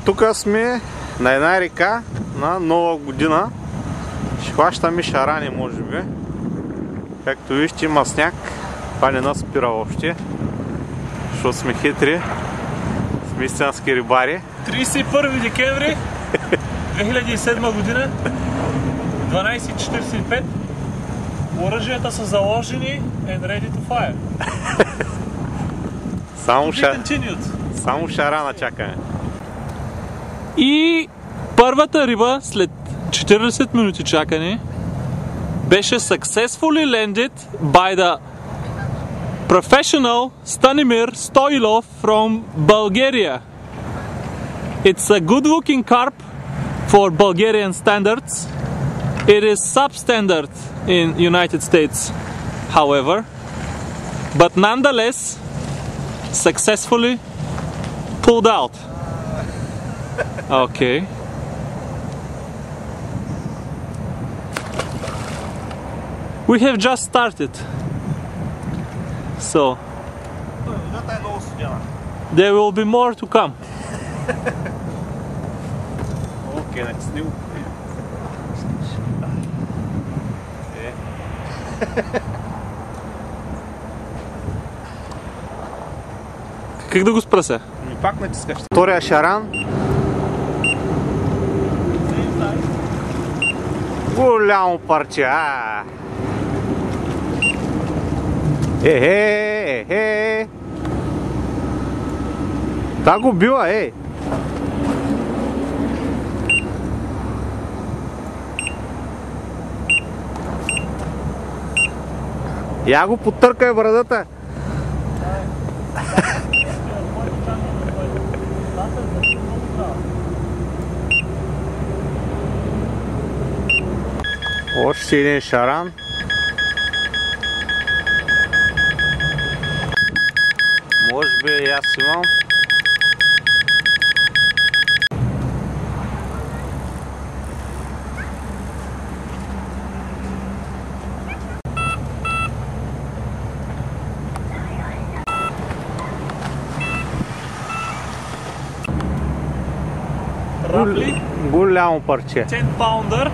Тук сме на една река на Нова година. Ще хващаме шарани, може би. Както вижте, има сняг. Това не нас спира въобще. Защото сме хитри. Сме истински рибари. 31 декември 2007 година, 12:45. Оръжията са заложени and ready to fire. Само шарана чакаме. И първата риба след 40 минути чакане беше successfully landed by the professional Stanimir Stoilov from Bulgaria. It's a good looking carp for Bulgarian standards. It is substandard in United States, however, but nonetheless successfully pulled out. Okay. We have just started, so there will be more to come. Okay, next new. Как да го спра се? Пак натискаш. Втория шаран. Голямо парче. Та го била, Я го потъркай брадата. Още един шаран. Може би и аз имам. Голямо парче. 10 pounder.